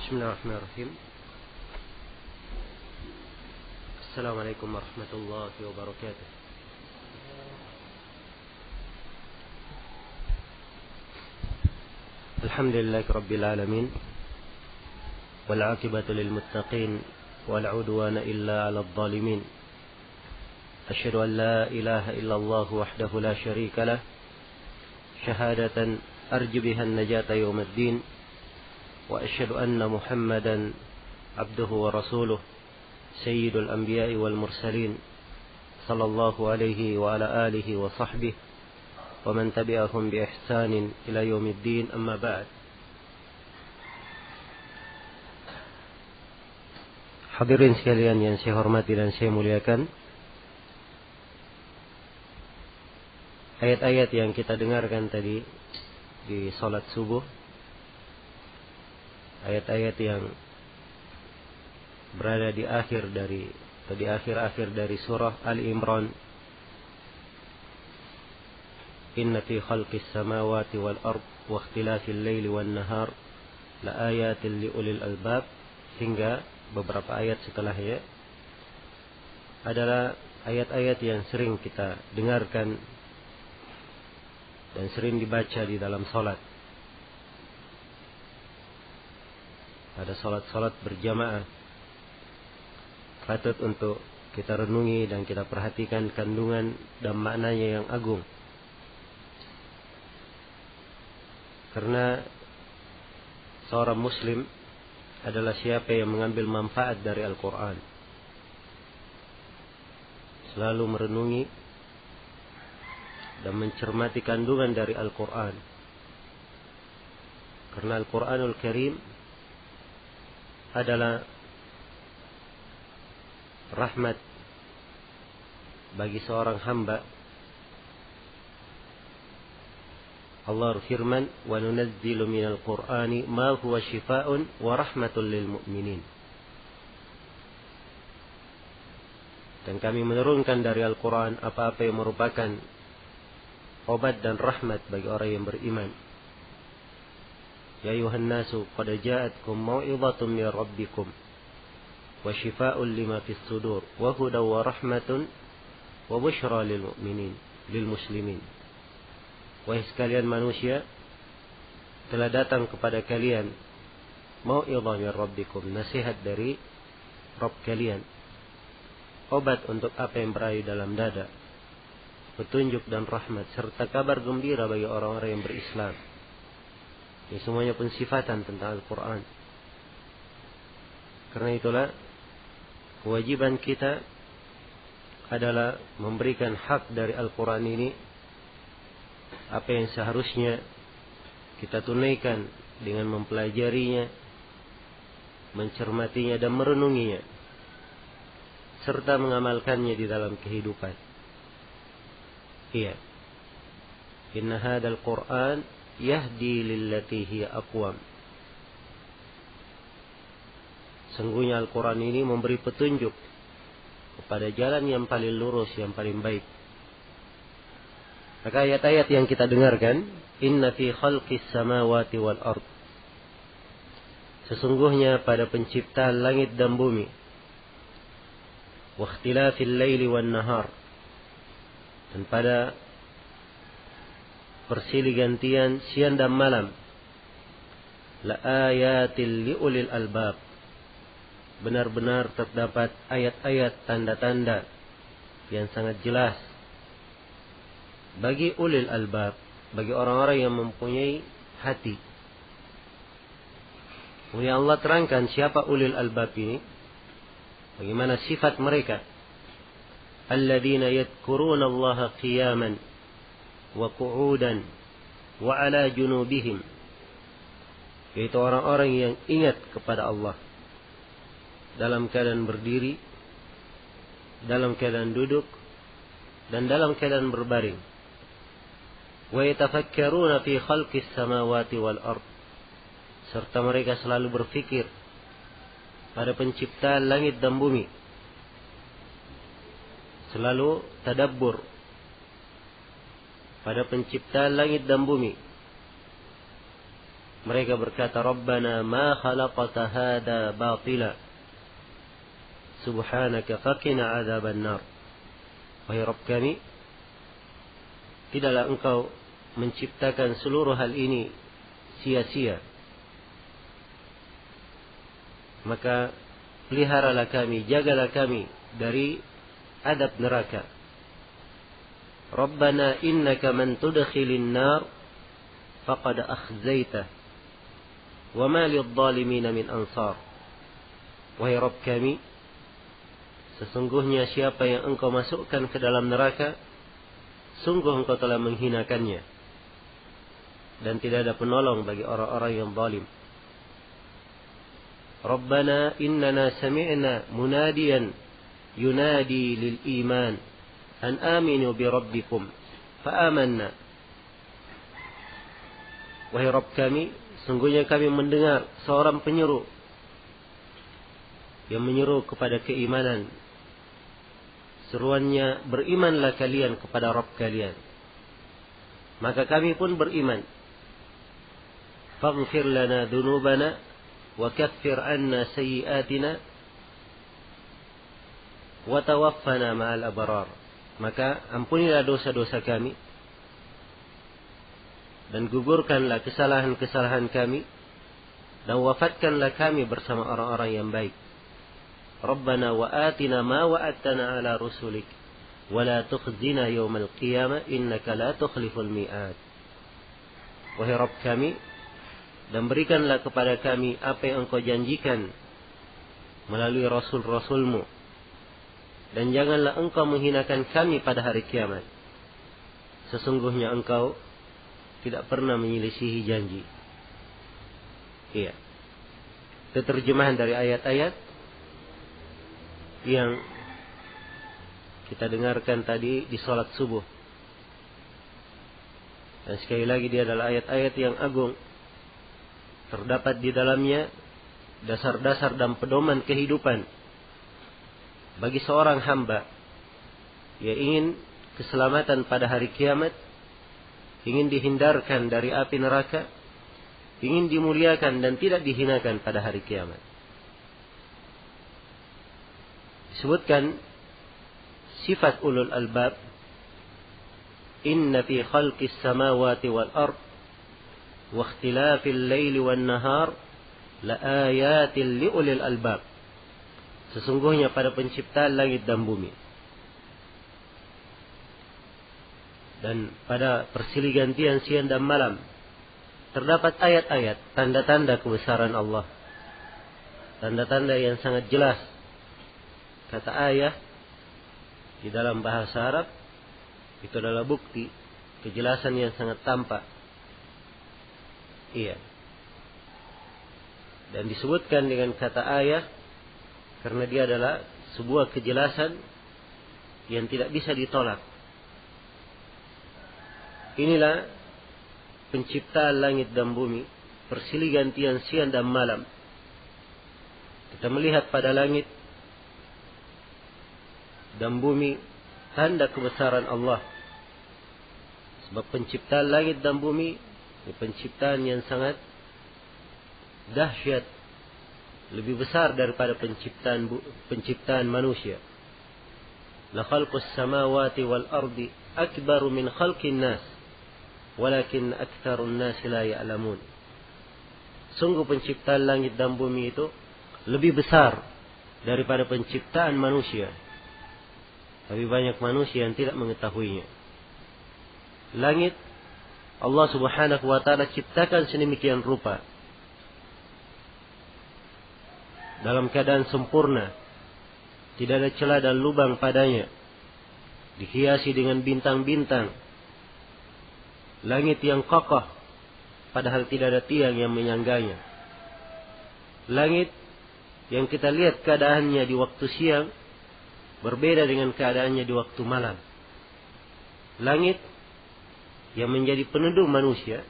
Bismillahirrahmanirrahim. Assalamualaikum warahmatullahi wabarakatuh. Alhamdulillahi rabbil alamin. Wal 'aqibatu lil muttaqin wal 'udwana illa 'alal zalimin. Asyhadu an la ilaha illallah wahdahu la syarika lah. Syahadatan arju biha an-najata yaumiddin. Wa asyhadu anna Muhammadan abduhu wa rasuluh sayyidul anbiya'i wal mursalin sallallahu alaihi wa ala alihi wa sahbihi wa man tabi'ahum bi ihsanin ila yaumiddin, amma ba'd. Hadirin sekalian yang saya hormati dan saya muliakan, ayat-ayat yang kita dengarkan tadi di salat subuh, ayat-ayat yang berada di akhir dari surah Ali Imran. Inna fi khalqis samawati wal ard wa ikhtilafil laili wan nahar la ayatin li ulil albab, hingga beberapa ayat setelahnya adalah ayat-ayat yang sering kita dengarkan dan sering dibaca di dalam salat. Pada salat-salat berjamaah patut untuk kita renungi dan kita perhatikan kandungan dan maknanya yang agung. Karena seorang muslim adalah siapa yang mengambil manfaat dari Al-Quran, selalu merenungi dan mencermati kandungan dari Al-Quran. Karena Al-Quranul Karim adalah rahmat bagi seorang hamba. Allah berfirman, wa nunazzilu minal Qur'ani ma huwa shifaa'un wa rahmatul lil mu'minin. Dan kami menurunkan dari Al-Quran apa-apa yang merupakan obat dan rahmat bagi orang yang beriman. Ya ayuhan nasu qad ja'atkum mau'izatun min rabbikum wa shifaa'un lima fis sudur wa hudaw wa rahmatun wa busyra lil mu'minin lil muslimin. Wahai sekalian manusia, telah datang kepada kalian mau'izah min rabbikum, nasihat dari Rabb kalian, obat untuk apa yang berada dalam dada, petunjuk dan rahmat, serta kabar gembira bagi orang-orang yang berislam. Ini semuanya pensifatan tentang Al-Quran. Karena itulah kewajiban kita adalah memberikan hak dari Al-Quran ini, apa yang seharusnya kita tunaikan dengan mempelajarinya, mencermatinya dan merenunginya, serta mengamalkannya di dalam kehidupan. Iya. Inna hadzal Qur'an yahdi lillati hiya aqwam. Sungguhnya Al-Quran ini memberi petunjuk kepada jalan yang paling lurus, yang paling baik. Maka ayat-ayat yang kita dengarkan, inna fi khalqis samawati wal ard, sesungguhnya pada penciptaan langit dan bumi, wa ikhtilafil laili wan nahar, dan pada persilih gantian siang dan malam, la ayatil liulil albab, benar-benar terdapat ayat-ayat tanda-tanda yang sangat jelas bagi ulil albab, bagi orang-orang yang mempunyai hati. Kemudian Allah terangkan siapa ulil albab ini, bagaimana sifat mereka. Alladzina yadhkuruna Allaha qiyaman wa qu'udan wa ala junubihim, yaitu orang-orang yang ingat kepada Allah dalam keadaan berdiri, dalam keadaan duduk, dan dalam keadaan berbaring. Wa yatafakkaruna fi khalqis samawati wal ard, serta mereka selalu berfikir pada penciptaan langit dan bumi, selalu tadabbur pada penciptaan langit dan bumi. mereka berkata, Rabbana ma khalaqta hadha batila subhanaka faqina adzaban nar. Wahai Rabb kami, tidaklah engkau menciptakan seluruh hal ini sia-sia. Maka peliharalah kami, jagalah kami dari adab neraka. Rabbana innaka man tudkhilin nar faqad akhzaitah wa ma lidh-dhalimin min ansar. Wahai Rabb kami, sesungguhnya siapa yang engkau masukkan ke dalam neraka, sungguh engkau telah menghinakannya, dan tidak ada penolong bagi orang-orang yang zalim. Rabbana innana sami'na munadiyan yunadi lil iman an aminu bi rabbikum fa amanna. Wahai Rabb kami, sungguhnya kami mendengar seorang penyeru yang menyeru kepada keimanan. Seruannya, berimanlah kalian kepada Rabb kalian. Maka kami pun beriman. Faghfir lana dhunubana wa kaffir anna sayyiatina wa tawaffana ma'al abrar. Maka ampunilah dosa-dosa kami dan gugurkanlah kesalahan-kesalahan kami dan wafatkanlah kami bersama orang-orang yang baik. Rabbana wa atina ma wa'adtana ala rusulik wa la tukhzina yawmal qiyamah innaka la tukhliful mi'ad. Wahai Rabb kami, dan berikanlah kepada kami apa yang engkau janjikan melalui rasul-rasulmu, dan janganlah engkau menghinakan kami pada hari kiamat. Sesungguhnya engkau tidak pernah menyelisihi janji. Iya. Itu terjemahan dari ayat-ayat yang kita dengarkan tadi di salat subuh. Dan sekali lagi dia adalah ayat-ayat yang agung. Terdapat di dalamnya dasar-dasar dan pedoman kehidupan bagi seorang hamba yang ingin keselamatan pada hari kiamat, ingin dihindarkan dari api neraka, ingin dimuliakan dan tidak dihinakan pada hari kiamat. Disebutkan sifat ulul albab, inna fi khalqis samawati wal ard wa ikhtilafil laili wan nahar la ayatin li ulil albab. Sesungguhnya pada penciptaan langit dan bumi dan pada persilih gantian siang dan malam terdapat ayat-ayat, tanda-tanda kebesaran Allah, tanda-tanda yang sangat jelas. Kata ayah di dalam bahasa Arab itu adalah bukti, kejelasan yang sangat tampak. Iya. Dan disebutkan dengan kata ayah karena dia adalah sebuah kejelasan yang tidak bisa ditolak. Inilah penciptaan langit dan bumi, persilih gantian siang dan malam. Kita melihat pada langit dan bumi tanda kebesaran Allah. Sebab penciptaan langit dan bumi ini penciptaan yang sangat dahsyat, lebih besar daripada penciptaan manusia. La khalqus samawati wal ardi akbaru min khalqin nas walakin aktsarun nas la ya'lamun. Sungguh penciptaan langit dan bumi itu lebih besar daripada penciptaan manusia. Tapi banyak manusia yang tidak mengetahuinya. Langit Allah Subhanahu wa ta'ala ciptakan sedemikian rupa, dalam keadaan sempurna, tidak ada celah dan lubang padanya, dihiasi dengan bintang-bintang. Langit yang kokoh, padahal tidak ada tiang yang menyangganya. Langit yang kita lihat keadaannya di waktu siang berbeda dengan keadaannya di waktu malam. Langit yang menjadi peneduh manusia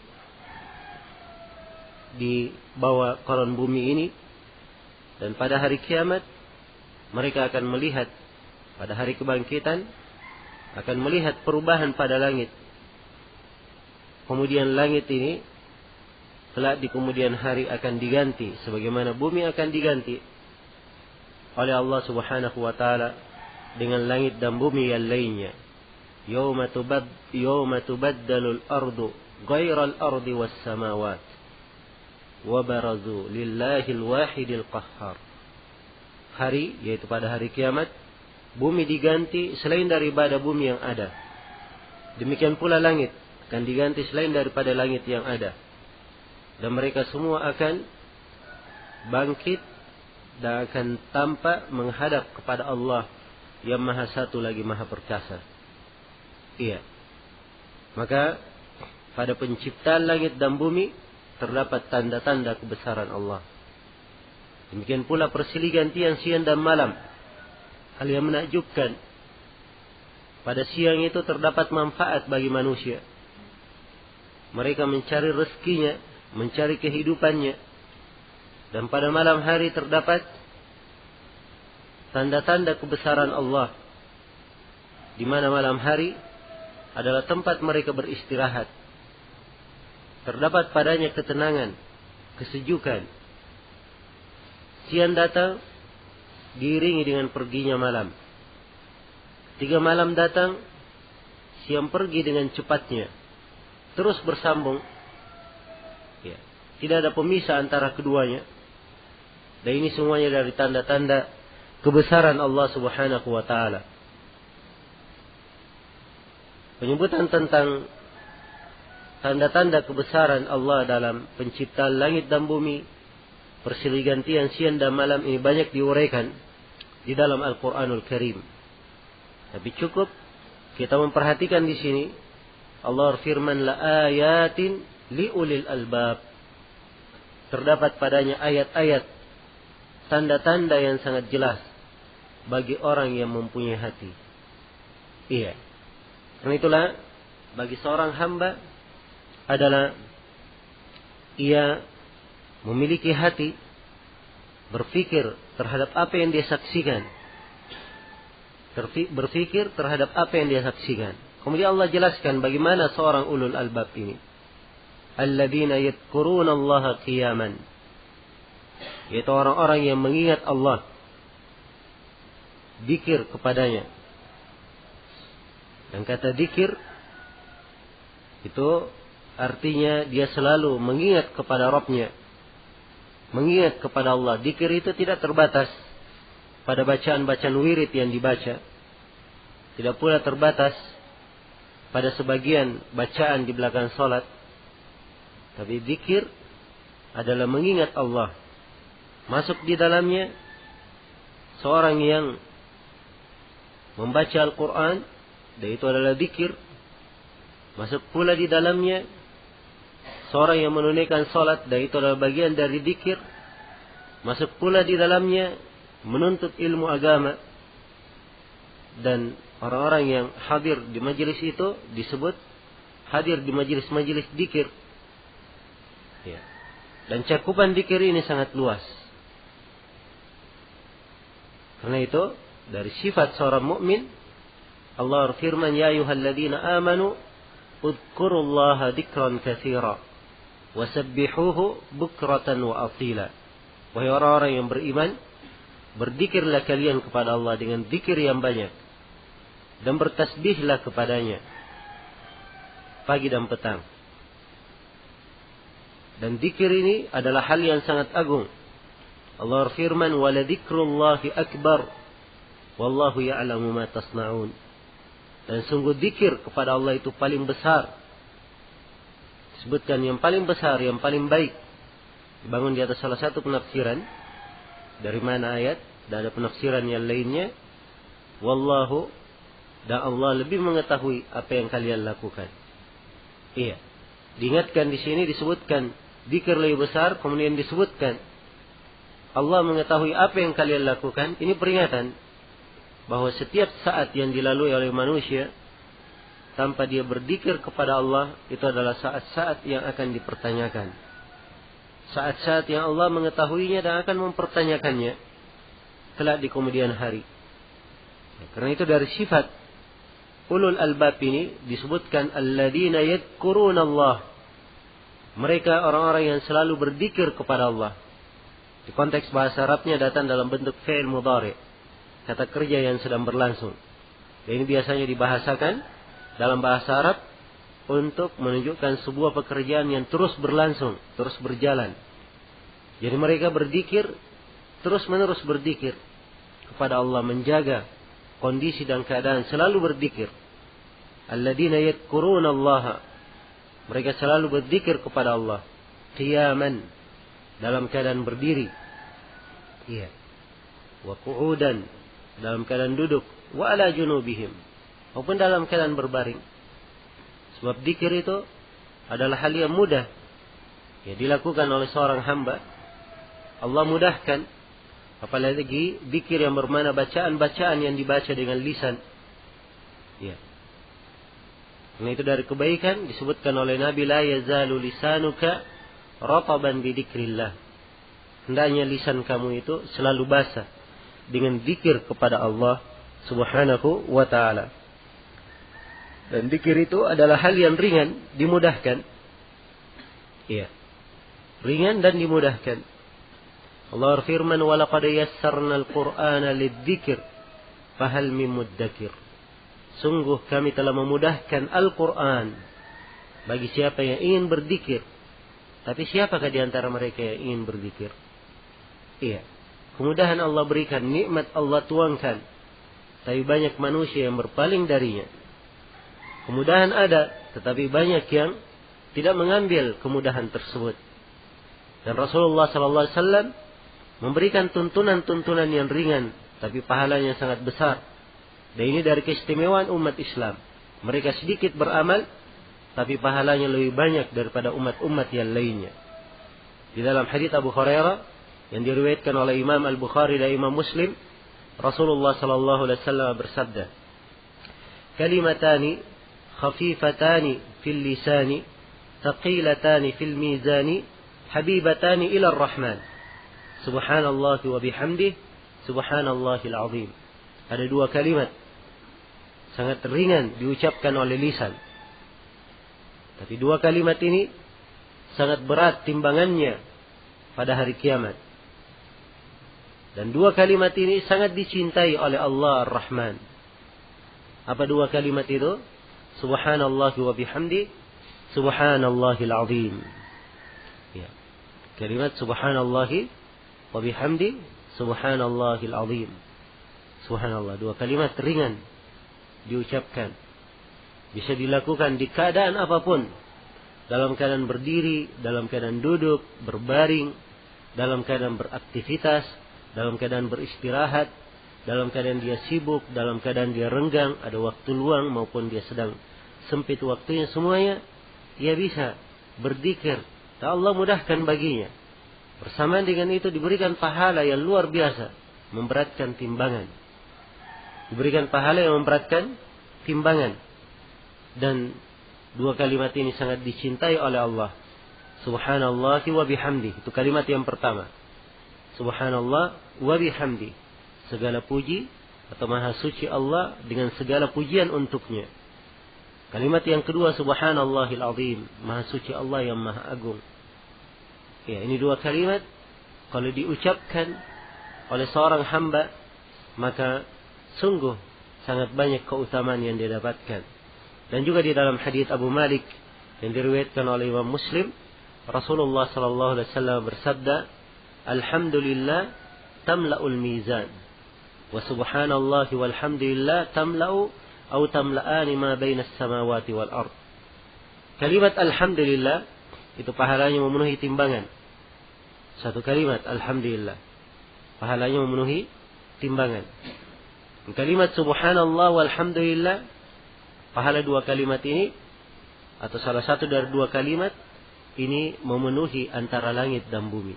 di bawah kolon bumi ini, dan pada hari kiamat mereka akan melihat, pada hari kebangkitan akan melihat perubahan pada langit. Kemudian langit ini kelak di kemudian hari akan diganti sebagaimana bumi akan diganti oleh Allah Subhanahu wa taala dengan langit dan bumi yang lainnya. Yauma tubaddalul ardu ghairal ardi was samawat wa barazu lillahil wahidil qahhar. Hari, yaitu pada hari kiamat, bumi diganti selain daripada bumi yang ada. Demikian pula langit akan diganti selain daripada langit yang ada. Dan mereka semua akan bangkit dan akan tampak menghadap kepada Allah yang Maha Satu lagi Maha Perkasa. Iya. Maka pada penciptaan langit dan bumi terdapat tanda-tanda kebesaran Allah. Demikian pula persilih gantian siang dan malam. Hal yang menakjubkan. Pada siang itu terdapat manfaat bagi manusia. Mereka mencari rezekinya, mencari kehidupannya. Dan pada malam hari terdapat tanda-tanda kebesaran Allah. Di mana malam hari adalah tempat mereka beristirahat. Terdapat padanya ketenangan, kesejukan. Siang datang diiringi dengan perginya malam. Ketika malam datang, siang pergi dengan cepatnya. Terus bersambung. Ya. Tidak ada pemisah antara keduanya. Dan ini semuanya dari tanda-tanda kebesaran Allah Subhanahu wa taala. Penyebutan tentang tanda-tanda kebesaran Allah dalam penciptaan langit dan bumi, persilih gantian siang dan malam ini banyak diuraikan di dalam Al-Qur'anul Karim. Tapi cukup kita memperhatikan di sini Allah firman la ayatin liulil albab. Terdapat padanya ayat-ayat, tanda-tanda yang sangat jelas bagi orang yang mempunyai hati. Iya. Karena itulah bagi seorang hamba adalah ia memiliki hati, berpikir terhadap apa yang dia saksikan. Berpikir terhadap apa yang dia saksikan. Kemudian Allah jelaskan bagaimana seorang ulul albab ini. Alladzina yadhkuruna Allaha qiyaman. Yaitu orang-orang yang mengingat Allah. Dzikir kepadanya. Dan kata dzikir itu artinya dia selalu mengingat kepada Rabb-Nya. Mengingat kepada Allah. Dzikir itu tidak terbatas pada bacaan-bacaan wirid yang dibaca. Tidak pula terbatas pada sebagian bacaan di belakang salat. Tapi dzikir adalah mengingat Allah. Masuk di dalamnya seorang yang membaca Al-Quran, dan itu adalah dzikir. Masuk pula di dalamnya seorang yang menunaikan salat, dan itu adalah bagian dari dzikir. Masuk pula di dalamnya menuntut ilmu agama. Dan orang-orang yang hadir di majelis itu disebut hadir di majelis-majelis dzikir. Ya. Dan cakupan dzikir ini sangat luas. Karena itu dari sifat seorang mukmin Allah berfirman, ya ayyuhalladzina amanu udhkurullaha dzikran katsira wasabbihuhu bukratan wa asila. Wahai orang-orang yang beriman, berzikirlah kalian kepada Allah dengan zikir yang banyak dan bertasbihlah kepadanya pagi dan petang. Dan zikir ini adalah hal yang sangat agung. Allah berfirman, wa la dzikrullahi akbar wallahu ya'lamu ma tasna'un. Dan sungguh zikir kepada Allah itu paling besar. Disebutkan yang paling besar, yang paling baik. Dibangun di atas salah satu penafsiran. Dari mana ayat? Dan ada penafsiran yang lainnya. Wallahu, dan Allah lebih mengetahui apa yang kalian lakukan. Iya. Diingatkan di sini disebutkan zikir lebih besar, kemudian disebutkan Allah mengetahui apa yang kalian lakukan. Ini peringatan bahwa setiap saat yang dilalui oleh manusia tanpa dia berzikir kepada Allah, itu adalah saat-saat yang akan dipertanyakan. Saat-saat yang Allah mengetahuinya dan akan mempertanyakannya kelak di kemudian hari. Karena itu dari sifat ulul albab ini disebutkan alladzina yadhkuruna Allah. Mereka orang-orang yang selalu berzikir kepada Allah. Di konteks bahasa Arabnya datang dalam bentuk fi'il mudhari, kata kerja yang sedang berlangsung. Dan ini biasanya dibahasakan dalam bahasa Arab untuk menunjukkan sebuah pekerjaan yang terus berlangsung, terus berjalan. Jadi mereka berzikir, terus-menerus berzikir kepada Allah, menjaga kondisi dan keadaan, selalu berzikir. Alladzina yadhkuruna Allah. Mereka selalu berzikir kepada Allah. Qiyaman, dalam keadaan berdiri. Iya. Wa qu'udan, dalam keadaan duduk. Wa ala junubihim, maupun dalam keadaan berbaring. Sebab zikir itu adalah hal yang mudah, ya, dilakukan oleh seorang hamba. Allah mudahkan. Apalagi zikir yang bermana bacaan-bacaan yang dibaca dengan lisan. Ya. Nah, itu dari kebaikan disebutkan oleh Nabi, la yazalu lisanuka rataban bi dzikrillah. Hendaknya lisan kamu itu selalu basah dengan zikir kepada Allah Subhanahu wa ta'ala. Dan zikir itu adalah hal yang ringan, dimudahkan. Iya. Ringan dan dimudahkan. Allah berfirman, wa laqad yassarna al-Qur'ana lidzikr fahal min muddakir. Sungguh kami telah memudahkan Al-Quran bagi siapa yang ingin berzikir. Tapi siapakah di antara mereka yang ingin berzikir? Iya. Kemudahan Allah berikan, nikmat Allah tuangkan. Tapi banyak manusia yang berpaling darinya. Kemudahan ada, tetapi banyak yang tidak mengambil kemudahan tersebut. Dan Rasulullah SAW memberikan tuntunan-tuntunan yang ringan, tapi pahalanya sangat besar. Dan ini dari keistimewaan umat Islam. Mereka sedikit beramal, tapi pahalanya lebih banyak daripada umat-umat yang lainnya. Di dalam hadits Abu Hurairah yang diriwayatkan oleh Imam Al-Bukhari dan Imam Muslim, Rasulullah sallallahu alaihi wasallam bersabda, "Kalimatani khafifatani fil lisani, thaqilatani fil mizani, habibatani ila ar-Rahman. Subhanallah wa bihamdihi, subhanallahil azim." Ada dua kalimat sangat ringan diucapkan oleh lisan. Tapi dua kalimat ini sangat berat timbangannya pada hari kiamat. Dan dua kalimat ini sangat dicintai oleh Allah Ar-Rahman. Apa dua kalimat itu? Subhanallah wa bihamdi, subhanallahil azim. Ya. Kalimat subhanallah wa bihamdi, subhanallahil azim. Subhanallah, dua kalimat ringan diucapkan. Bisa dilakukan di keadaan apapun. Dalam keadaan berdiri, dalam keadaan duduk, berbaring, dalam keadaan beraktivitas, dalam keadaan beristirahat, dalam keadaan dia sibuk, dalam keadaan dia renggang, ada waktu luang maupun dia sedang sempit waktunya, semuanya ia bisa berzikir. Dan Allah mudahkan baginya. Bersamaan dengan itu diberikan pahala yang luar biasa, memberatkan timbangan. Diberikan pahala yang memberatkan timbangan. Dan dua kalimat ini sangat dicintai oleh Allah. Subhanallah wa bihamdi. Itu kalimat yang pertama. Subhanallah wa bihamdi. Segala puji atau maha suci Allah dengan segala pujian untuknya. Kalimat yang kedua, subhanallahil azim. Maha suci Allah yang maha agung. Ya, ini dua kalimat kalau diucapkan oleh seorang hamba, maka sungguh sangat banyak keutamaan yang dia dapatkan. Dan juga di dalam hadits Abu Malik yang diriwayatkan oleh Imam Muslim, Rasulullah sallallahu alaihi wasallam bersabda, "Alhamdulillah tamla'ul mizan, wa subhanallah walhamdulillah tamla'u atau tamla'ani ma bainas samawati wal ard." Kalimat alhamdulillah itu pahalanya memenuhi timbangan. Satu kalimat alhamdulillah pahalanya memenuhi timbangan. Kalimat subhanallah walhamdulillah, pahala dua kalimat ini atau salah satu dari dua kalimat ini memenuhi antara langit dan bumi.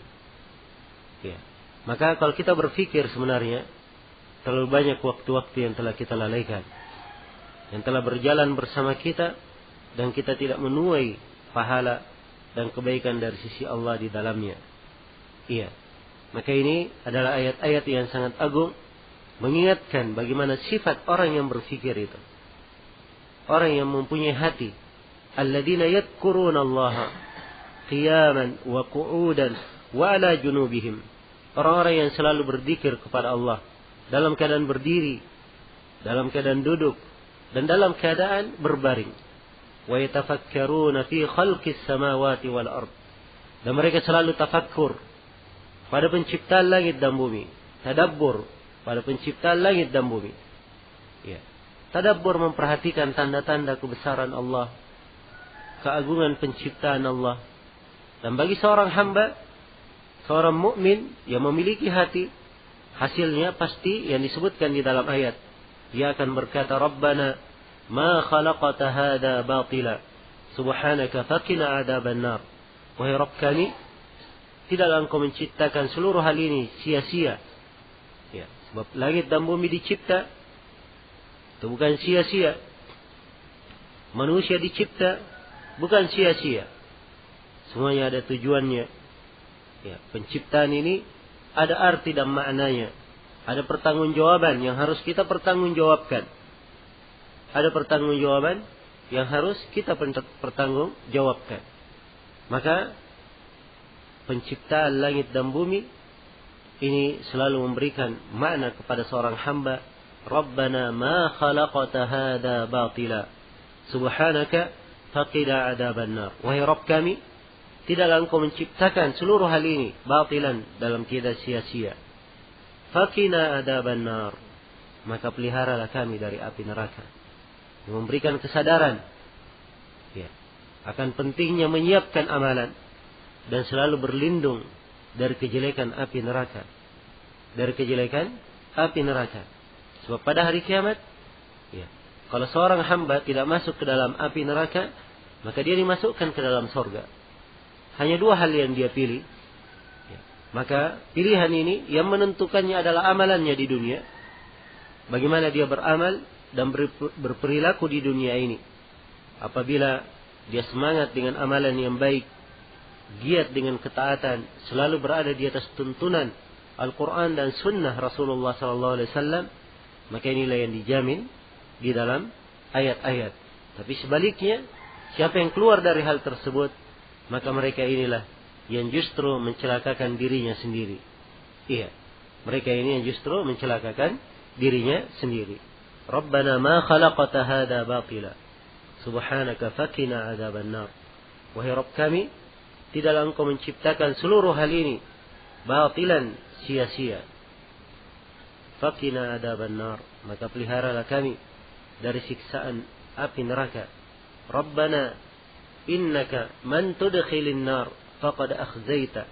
Ya. Maka kalau kita berpikir sebenarnya terlalu banyak waktu-waktu yang telah kita lalaikan, yang telah berjalan bersama kita dan kita tidak menuai pahala dan kebaikan dari sisi Allah di dalamnya. Iya. Maka ini adalah ayat-ayat yang sangat agung, mengingatkan bagaimana sifat orang yang berfikir itu. Orang yang mempunyai hati. Alladzina yadhkuruna Allah qiyaman wa qu'udan wa ala junubihim. Orang-orang yang selalu berzikir kepada Allah dalam keadaan berdiri, dalam keadaan duduk, dan dalam keadaan berbaring. Wa yatafakkaruna fi khalqis samawati wal ard. Dan mereka selalu tafakkur pada penciptaan langit dan bumi. Tadabbur pada penciptaan langit dan bumi. Ya. Tadabbur memperhatikan tanda-tanda kebesaran Allah, keagungan penciptaan Allah. Dan bagi seorang hamba, seorang mukmin yang memiliki hati, hasilnya pasti yang disebutkan di dalam ayat. Dia akan berkata, Rabbana ma khalaqata hadha batila subhanaka faqina adzaban nar. Wahai Rabb kami, tidaklah engkau menciptakan seluruh hal ini sia-sia. Ya, sebab langit dan bumi dicipta itu bukan sia-sia. Manusia dicipta bukan sia-sia. Semuanya ada tujuannya. Ya, penciptaan ini ada arti dan maknanya. Ada pertanggungjawaban yang harus kita pertanggungjawabkan. Ada pertanggungjawaban yang harus kita pertanggungjawabkan. Maka penciptaan langit dan bumi ini selalu memberikan makna kepada seorang hamba. Rabbana ma khalaqata hadha batila subhanaka faqina adzaban nar. Wahai Rabb kami, tidaklah engkau menciptakan seluruh hal ini batilan, dalam keadaan sia-sia. Faqina adzaban nar. Maka peliharalah kami dari api neraka. Memberikan kesadaran ya, akan pentingnya menyiapkan amalan dan selalu berlindung dari kejelekan api neraka. Dari kejelekan api neraka. Sebab pada hari kiamat, ya, kalau seorang hamba tidak masuk ke dalam api neraka, maka dia dimasukkan ke dalam surga. Hanya dua hal yang dia pilih. Ya, maka pilihan ini yang menentukannya adalah amalannya di dunia. Bagaimana dia beramal dan berperilaku di dunia ini. Apabila dia semangat dengan amalan yang baik, giat dengan ketaatan, selalu berada di atas tuntunan Al-Quran dan Sunnah Rasulullah SAW, maka inilah yang dijamin di dalam ayat-ayat. Tapi sebaliknya, siapa yang keluar dari hal tersebut, maka mereka inilah yang justru mencelakakan dirinya sendiri. Iya, mereka ini yang justru mencelakakan dirinya sendiri. Rabbana ma khalaqata hadha batila subhanaka faqina adzaban nar. Wahai Rabb kami, tidaklah engkau menciptakan seluruh hal ini batilan, sia-sia. Faqina adzaban nar. Maka peliharalah kami dari siksaan api neraka. Rabbana innaka man tudkhilin nar faqad akhzaita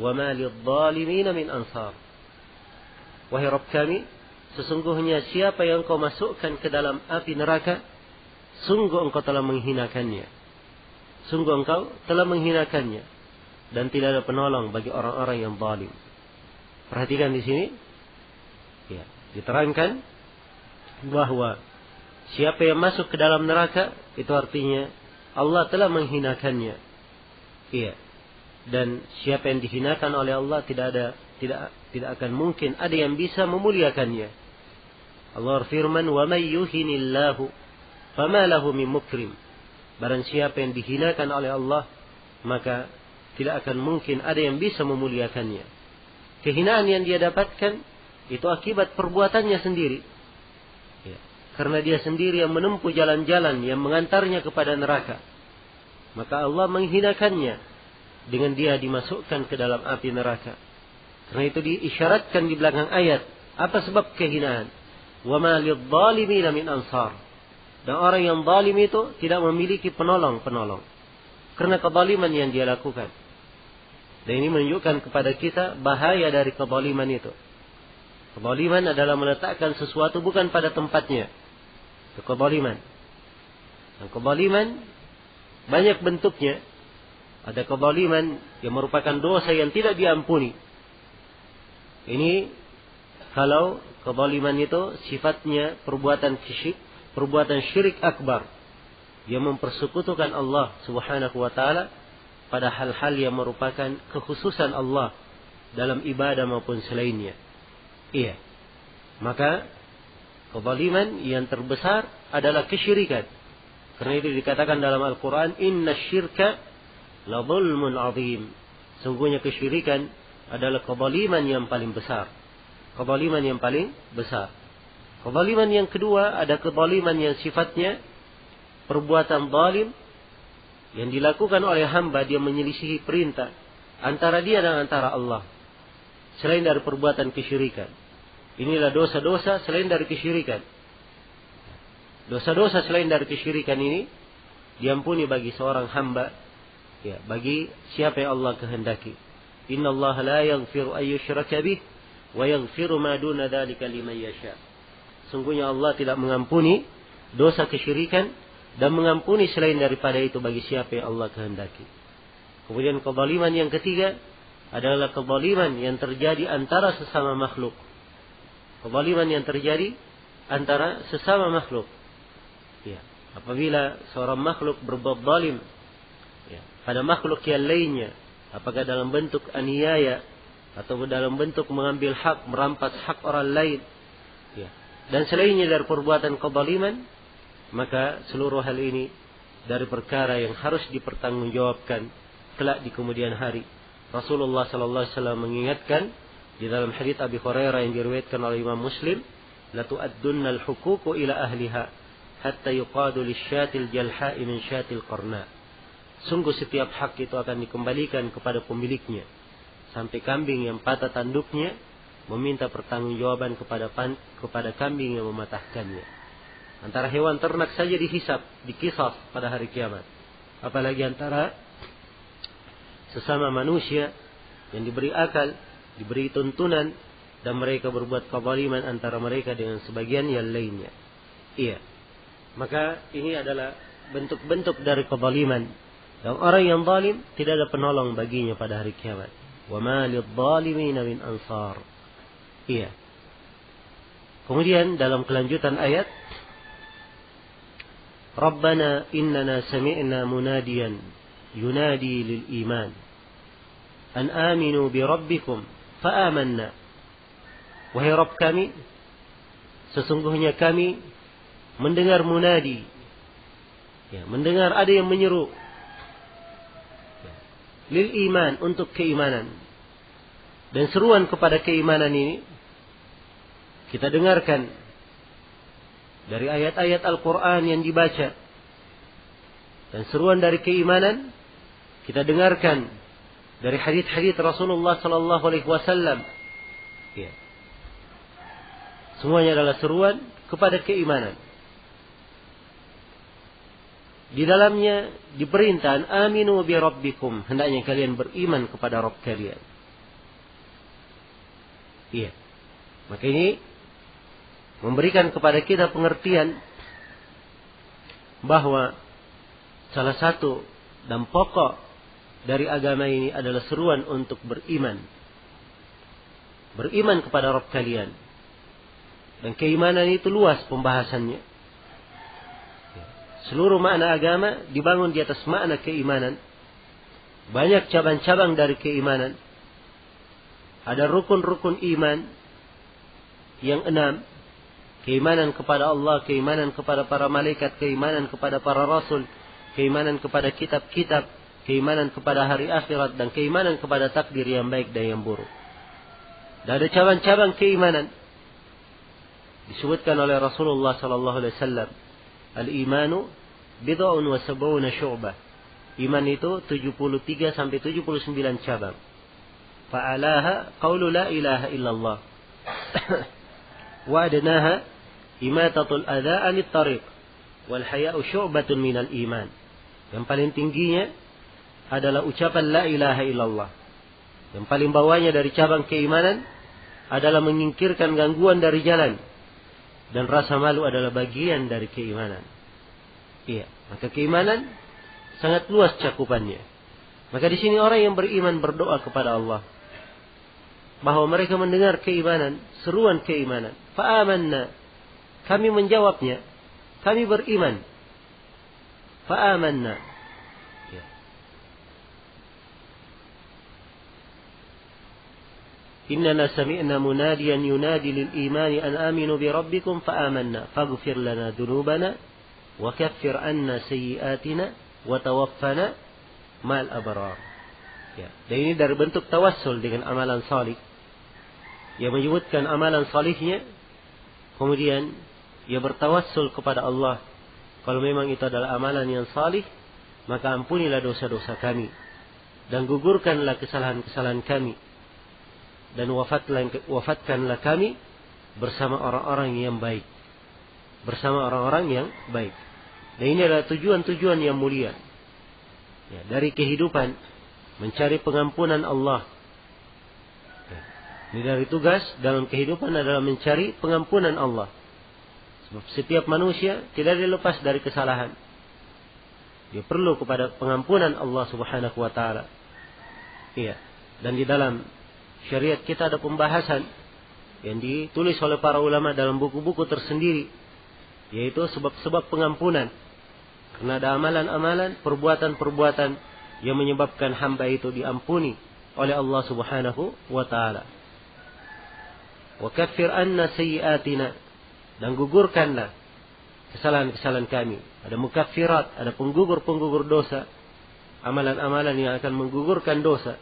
wa ma lidh-dhalimin min ansar. Wahai Rabb kami, sesungguhnya siapa yang engkau masukkan ke dalam api neraka, sungguh engkau telah menghinakannya. Sungguh engkau telah menghinakannya. Dan tidak ada penolong bagi orang-orang yang zalim. Perhatikan di sini. Ya, diterangkan bahwa siapa yang masuk ke dalam neraka, itu artinya Allah telah menghinakannya. Iya. Dan siapa yang dihinakan oleh Allah tidak akan mungkin ada yang bisa memuliakannya. Allah berfirman, "Wa may yuhinillahu fama lahu min mukrim." Barang siapa yang dihinakan oleh Allah, maka tidak akan mungkin ada yang bisa memuliakannya. Kehinaan yang dia dapatkan itu akibat perbuatannya sendiri. Ya. Karena dia sendiri yang menempuh jalan-jalan yang mengantarnya kepada neraka. Maka Allah menghinakannya dengan dia dimasukkan ke dalam api neraka. Karena itu diisyaratkan di belakang ayat. Apa sebab kehinaan? Wa ma lidh-dhalimin min ansar. Dan orang yang zalim itu tidak memiliki penolong-penolong. Karena kezaliman yang dia lakukan. Dan ini menunjukkan kepada kita bahaya dari kezaliman itu. Kezaliman adalah meletakkan sesuatu bukan pada tempatnya. Itu kezaliman. Dan kezaliman banyak bentuknya. Ada kezaliman yang merupakan dosa yang tidak diampuni. Ini kalau kezaliman itu sifatnya perbuatan syirik akbar yang mempersekutukan Allah Subhanahu wa taala pada hal-hal yang merupakan kekhususan Allah dalam ibadah maupun selainnya. Iya. Maka kezaliman yang terbesar adalah kesyirikan. Karena itu dikatakan dalam Al-Quran, Inna syirka la zulmun azim. Sungguhnya kesyirikan adalah kezaliman yang paling besar. Kezaliman yang paling besar. Kezaliman yang kedua ada kezaliman yang sifatnya perbuatan zalim yang dilakukan oleh hamba, dia menyelisihi perintah antara dia dan antara Allah. Selain dari perbuatan kesyirikan. Inilah dosa-dosa selain dari kesyirikan. Dosa-dosa selain dari kesyirikan ini diampuni bagi seorang hamba, ya, bagi siapa yang Allah kehendaki. Innallaha la yaghfiru an yushraka bih wa yaghfiru ma duna dzalika liman yasha. Sungguhnya Allah tidak mengampuni dosa kesyirikan dan mengampuni selain daripada itu bagi siapa yang Allah kehendaki. Kemudian kezaliman yang ketiga adalah kezaliman yang terjadi antara sesama makhluk. Kezaliman yang terjadi antara sesama makhluk. Ya, apabila seorang makhluk berbuat zalim, ya, pada makhluk yang lainnya, apakah dalam bentuk aniaya atau dalam bentuk mengambil hak, merampas hak orang lain, ya, dan selainnya dari perbuatan kezaliman, maka seluruh hal ini dari perkara yang harus dipertanggungjawabkan kelak di kemudian hari. Rasulullah sallallahu alaihi wasallam mengingatkan di dalam hadits Abi Hurairah yang diriwayatkan oleh Imam Muslim, la tu'addunnal huququ ila ahliha hatta yuqadu lisyatil jalha'i min syatil qarna. Sungguh setiap hak itu akan dikembalikan kepada pemiliknya sampai kambing yang patah tanduknya meminta pertanggungjawaban kepada kambing yang mematahkannya. Antara hewan ternak saja dihisab, dikisas pada hari kiamat. Apalagi antara sesama manusia yang diberi akal, diberi tuntunan, dan mereka berbuat kezaliman antara mereka dengan sebagian yang lainnya. Iya. Maka ini adalah bentuk-bentuk dari kezaliman. Dan orang yang zalim tidak ada penolong baginya pada hari kiamat. Wa ma lidh-dhalimina min ansar. Iya. Kemudian dalam kelanjutan ayat, Rabbana innana sami'na munadiyan yunadi lil iman an aminu bi rabbikum fa amanna. Wahai Rabb kami, sesungguhnya kami mendengar munadi, ya, mendengar ada yang menyeru, ya, lil iman, untuk keimanan. Dan seruan kepada keimanan ini kita dengarkan dari ayat-ayat Al-Quran yang dibaca. Dan seruan dari keimanan kita dengarkan dari hadits-hadits Rasulullah sallallahu alaihi wasallam. Ya. Semuanya adalah seruan kepada keimanan. Di dalamnya diperintah aminu bi rabbikum, hendaknya kalian beriman kepada Rabb kalian. Iya. Maka ini memberikan kepada kita pengertian bahwa salah satu dan pokok dari agama ini adalah seruan untuk beriman. Beriman kepada Rabb kalian. Dan keimanan itu luas pembahasannya. Seluruh makna agama dibangun di atas makna keimanan. Banyak cabang-cabang dari keimanan. Ada rukun-rukun iman yang 6. Keimanan kepada Allah, keimanan kepada para malaikat, keimanan kepada para rasul, keimanan kepada kitab-kitab, keimanan kepada hari akhirat, dan keimanan kepada takdir yang baik dan yang buruk. Dan ada cabang-cabang keimanan disebutkan oleh Rasulullah sallallahu alaihi wasallam, al-imanu bid'un wa sab'una syu'bah. Iman itu 73 sampai 79 cabang. Fa'alaha qaulu la ilaha illallah. Wa adnaha imatatul adza 'anit tariq wal haya'u syu'batun minal iman. Yang paling tingginya adalah ucapan la ilaha illallah. Yang paling bawahnya dari cabang keimanan adalah menyingkirkan gangguan dari jalan. Dan rasa malu adalah bagian dari keimanan. Iya, maka keimanan sangat luas cakupannya. Maka di sini orang yang beriman berdoa kepada Allah bahwa mereka mendengar keimanan, seruan keimanan. Fa'amanna, kami menjawabnya, kami beriman. Fa'amanna. Ya. Innana sami'na munadiyan yunadi lil imani an aminu bi rabbikum fa'amanna faghfir lana dhunubana wa kaffir anna sayyi'atina wa tawaffana ma'al abrar. Ya, dan ini dari bentuk tawassul dengan amalan salih. Ia menyebutkan amalan salihnya, kemudian ia bertawassul kepada Allah. Kalau memang itu adalah amalan yang salih, maka ampunilah dosa-dosa kami dan gugurkanlah kesalahan-kesalahan kami, dan wafatkanlah kami bersama orang-orang yang baik. Bersama orang-orang yang baik. Dan ini adalah tujuan-tujuan yang mulia. Ya, dari kehidupan mencari pengampunan Allah. Ya, ini dari tugas dalam kehidupan adalah mencari pengampunan Allah. Sebab setiap manusia tidak dilepas dari kesalahan. Dia perlu kepada pengampunan Allah Subhanahu wa taala. Iya. Dan di dalam syariat kita ada pembahasan yang ditulis oleh para ulama dalam buku-buku tersendiri, yaitu sebab-sebab pengampunan. Karena ada amalan-amalan, perbuatan-perbuatan yang menyebabkan hamba itu diampuni oleh Allah Subhanahu wa taala. Wa kaffir anna sayyi'atina, dan gugurkanlah kesalahan-kesalahan kami. Ada mukaffirat, ada penggugur-penggugur dosa, amalan-amalan yang akan menggugurkan dosa.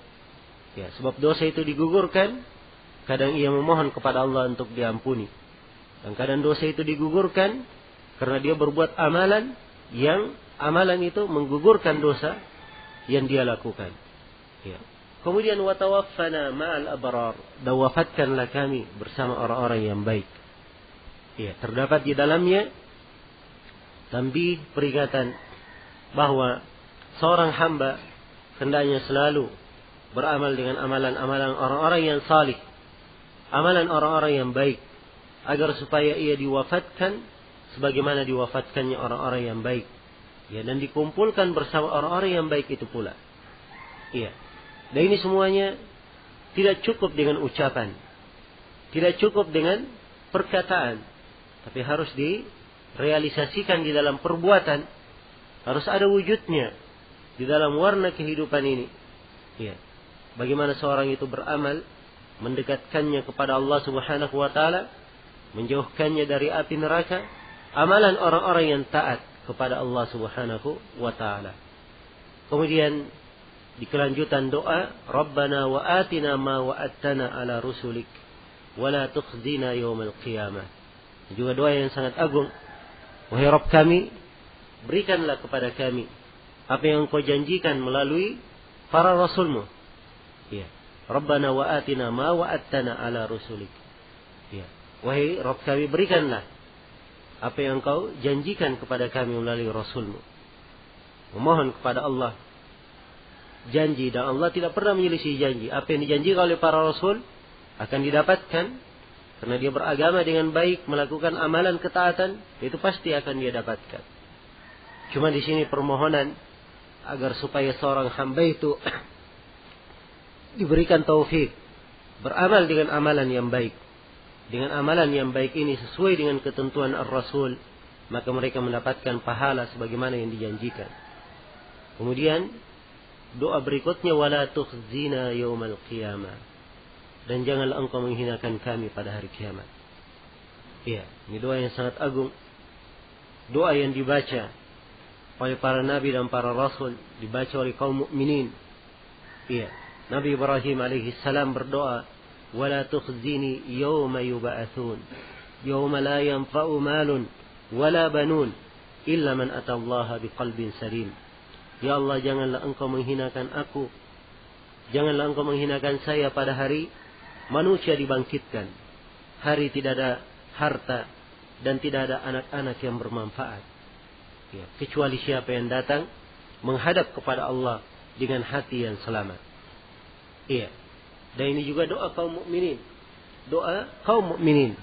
Ya, sebab dosa itu digugurkan, kadang ia memohon kepada Allah untuk diampuni. Dan kadang dosa itu digugurkan karena dia berbuat amalan yang amalan itu menggugurkan dosa yang dia lakukan. Ya. Kemudian watawaffana ma'al abrar, dan wafatkanlah kami bersama orang-orang yang baik. Ya, terdapat di dalamnya tanbih, peringatan bahwa seorang hamba hendaknya selalu beramal dengan amalan-amalan orang-orang yang salih, amalan orang-orang yang baik, agar supaya ia diwafatkan sebagaimana diwafatkannya orang-orang yang baik. Ya, dan dikumpulkan bersama orang-orang yang baik itu pula. Iya. Dan ini semuanya tidak cukup dengan ucapan, tidak cukup dengan perkataan, tapi harus direalisasikan di dalam perbuatan. Harus ada wujudnya di dalam warna kehidupan ini. Iya. Bagaimana seorang itu beramal, mendekatkannya kepada Allah Subhanahu wa taala, menjauhkannya dari api neraka, amalan orang-orang yang taat kepada Allah Subhanahu wa taala. Kemudian di kelanjutan doa, Rabbana wa atina ma wa'adtana ala rusulik wa la tukhzina yaumal qiyamah. Juga doa yang sangat agung. Wahai Rabb kami, berikanlah kepada kami apa yang Engkau janjikan melalui para rasulmu. Ya. Rabbana wa atina ma wa'adtana ala rusulik. Ya. Wahai Rabb kami, berikanlah apa yang Engkau janjikan kepada kami melalui Rasulmu. Memohon kepada Allah janji, dan Allah tidak pernah menyelisih janji. Apa yang dijanjikan oleh para Rasul akan didapatkan, karena dia beragama dengan baik, melakukan amalan ketaatan, itu pasti akan dia dapatkan. Cuma di sini permohonan agar supaya seorang hamba itu diberikan taufik beramal dengan amalan yang baik. Dengan amalan yang baik ini sesuai dengan ketentuan Ar-Rasul, maka mereka mendapatkan pahala sebagaimana yang dijanjikan. Kemudian doa berikutnya, wala tukhzina yaumal qiyamah, dan janganlah Engkau menghinakan kami pada hari kiamat. Iya, ini doa yang sangat agung. Doa yang dibaca oleh para nabi dan para rasul, dibaca oleh kaum mukminin. Iya, Nabi Ibrahim alaihi salam berdoa, wala tukhzini yawma yub'atsun yawma la yanfa'u malun wala banun illa man atallaha biqalbin salim. Ya Allah, janganlah Engkau menghinakan aku, janganlah Engkau menghinakan saya pada hari manusia dibangkitkan, hari tidak ada harta dan tidak ada anak-anak yang bermanfaat, ya, kecuali siapa yang datang menghadap kepada Allah dengan hati yang selamat. Iya. Dan ini juga doa kaum mukminin. Doa kaum mukminin.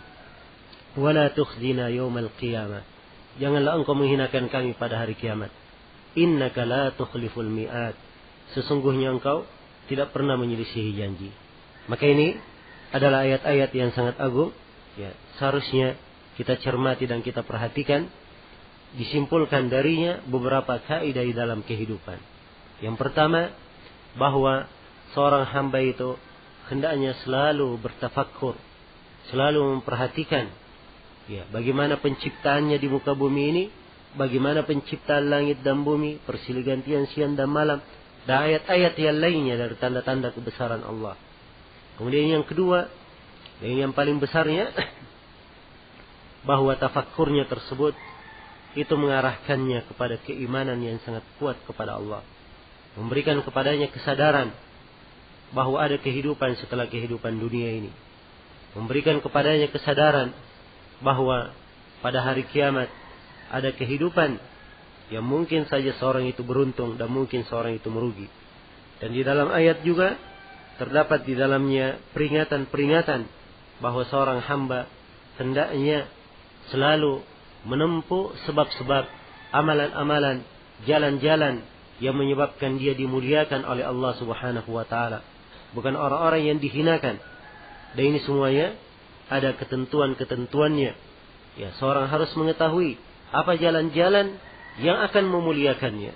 Wala tukhzina yaumal qiyamah. Janganlah Engkau menghinakan kami pada hari kiamat. Innaka la tukhliful mi'ad. Sesungguhnya Engkau tidak pernah menyelisihi janji. Maka ini adalah ayat-ayat yang sangat agung. Ya, seharusnya kita cermati dan kita perhatikan. Disimpulkan darinya beberapa kaidah di dalam kehidupan. Yang pertama, bahwa seorang hamba itu hendaknya selalu bertafakkur, selalu memperhatikan, ya, bagaimana penciptaannya di muka bumi ini, bagaimana penciptaan langit dan bumi, persilih gantian siang dan malam, dan ayat-ayat yang lainnya dari tanda-tanda kebesaran Allah. Kemudian yang kedua, dan yang paling besarnya, bahwa tafakkurnya tersebut itu mengarahkannya kepada keimanan yang sangat kuat kepada Allah. Memberikan kepadanya kesadaran bahwa ada kehidupan setelah kehidupan dunia ini. Memberikan kepadanya kesadaran bahwa pada hari kiamat ada kehidupan yang mungkin saja seorang itu beruntung dan mungkin seorang itu merugi. Dan di dalam ayat juga terdapat di dalamnya peringatan-peringatan bahwa seorang hamba hendaknya selalu menempuh sebab-sebab, amalan-amalan, jalan-jalan yang menyebabkan dia dimuliakan oleh Allah Subhanahu wa taala, bukan orang-orang yang dihinakan. Dan ini semuanya ada ketentuan-ketentuannya. Ya, seorang harus mengetahui apa jalan-jalan yang akan memuliakannya.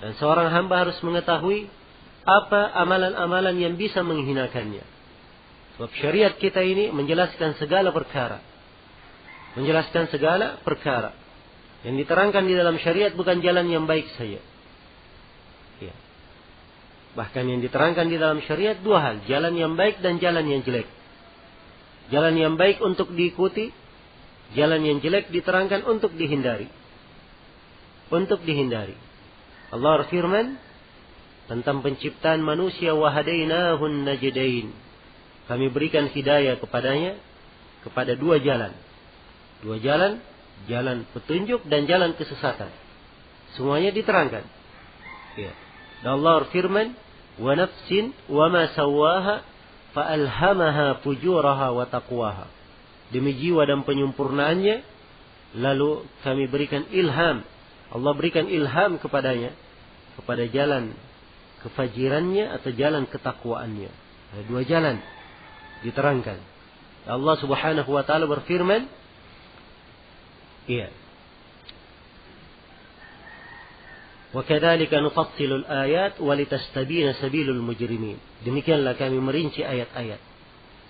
Dan seorang hamba harus mengetahui apa amalan-amalan yang bisa menghinakannya. Sebab syariat kita ini menjelaskan segala perkara. Menjelaskan segala perkara. Yang diterangkan di dalam syariat bukan jalan yang baik saja. Ya. Bahkan yang diterangkan di dalam syariat dua hal. Jalan yang baik dan jalan yang jelek. Jalan yang baik untuk diikuti. Jalan yang jelek diterangkan untuk dihindari. Untuk dihindari. Allah berfirman tentang penciptaan manusia, wahadainahun najdain. Kami berikan hidayah kepadanya kepada dua jalan. Dua jalan, jalan petunjuk dan jalan kesesatan. Semuanya diterangkan. Ya. Dan Allah berfirman, wa nafsin wa ma sawaha fa alhamaha fujuraha wa taqwaha. Demi jiwa dan penyempurnaannya, lalu kami berikan ilham. Allah berikan ilham kepadanya kepada jalan kefajirannya atau jalan ketakwaannya. Ada dua jalan diterangkan. Allah Subhanahu wa taala berfirman, iya. Wa kadzalika nufassilul ayat wa litastabina sabilul mujrimin. Demikianlah kami merinci ayat-ayat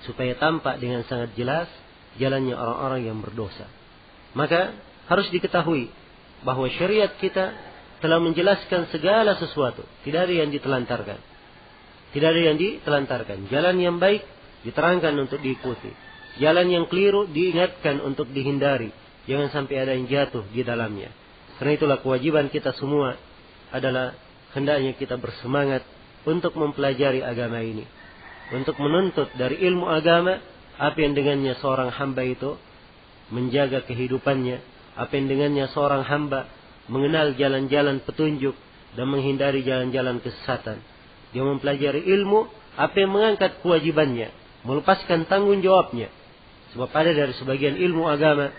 supaya tampak dengan sangat jelas jalannya orang-orang yang berdosa. Maka harus diketahui bahwa syariat kita telah menjelaskan segala sesuatu. Tidak ada yang ditelantarkan. Tidak ada yang ditelantarkan. Jalan yang baik diterangkan untuk diikuti. Jalan yang keliru diingatkan untuk dihindari. Jangan sampai ada yang jatuh di dalamnya. Karena itulah kewajiban kita semua adalah hendaknya kita bersemangat untuk mempelajari agama ini. Untuk menuntut dari ilmu agama apa yang dengannya seorang hamba itu menjaga kehidupannya. Apa yang dengannya seorang hamba mengenal jalan-jalan petunjuk dan menghindari jalan-jalan kesesatan. Dia mempelajari ilmu apa yang mengangkat kewajibannya, melepaskan tanggung jawabnya. Sebab ada dari sebagian ilmu agama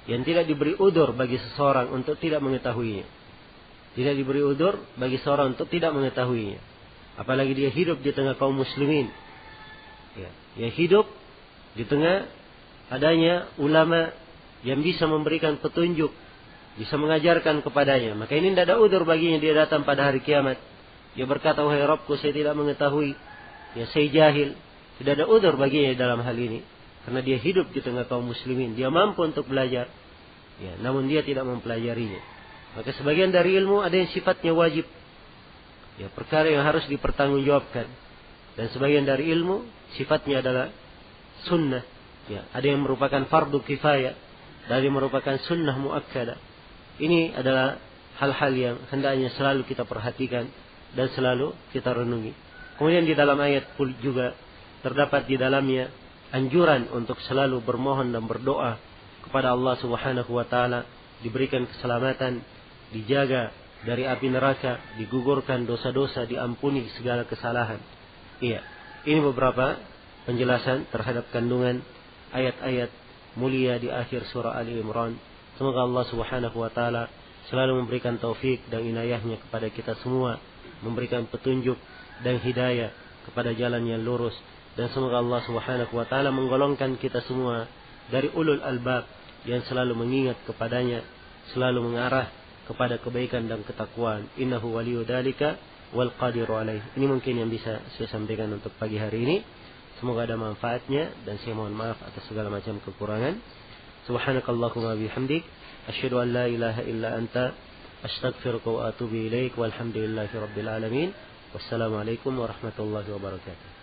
yang tidak diberi udzur bagi seseorang untuk tidak mengetahuinya. Tidak diberi udzur bagi seorang untuk tidak mengetahuinya. Apalagi dia hidup di tengah kaum muslimin. Ya, dia hidup di tengah adanya ulama yang bisa memberikan petunjuk, bisa mengajarkan kepadanya. Maka ini tidak ada udzur baginya dia datang pada hari kiamat. Dia berkata, wahai Rabbku, saya tidak mengetahui. Ya, saya jahil. Tidak ada udzur baginya dalam hal ini. Karena dia hidup di tengah kaum muslimin. Dia mampu untuk belajar. Ya, namun dia tidak mempelajarinya. Maka sebagian dari ilmu ada yang sifatnya wajib. Ya, perkara yang harus dipertanggungjawabkan. Dan sebagian dari ilmu sifatnya adalah sunnah. Ya, ada yang merupakan fardu kifayah. Dan yang merupakan sunnah muakkadah. Ini adalah hal-hal yang hendaknya selalu kita perhatikan dan selalu kita renungi. Kemudian di dalam ayat pun juga terdapat di dalamnya anjuran untuk selalu bermohon dan berdoa kepada Allah Subhanahu wa taala, diberikan keselamatan, dijaga dari api neraka, digugurkan dosa-dosa, diampuni segala kesalahan. Iya, ini beberapa penjelasan terhadap kandungan ayat-ayat mulia di akhir surah Ali Imran. Semoga Allah Subhanahu wa taala selalu memberikan taufik dan inayahnya kepada kita semua, memberikan petunjuk dan hidayah kepada jalan yang lurus, dan semoga Allah Subhanahu wa taala menggolongkan kita semua dari ulul albab yang selalu mengingat kepadanya, selalu mengarah kepada kebaikan dan ketakwaan. Innahu waliyyu dzalika wal qadiru alaih. Ini mungkin yang bisa saya sampaikan untuk pagi hari ini. Semoga ada manfaatnya dan saya mohon maaf atas segala macam kekurangan. Subhanakallahumma bihamdik asyhadu an la ilaha illa anta Astaghfiruka wa atubu ilaik. Walhamdulillahi rabbil alamin. Wassalamualaikum warahmatullahi wabarakatuh.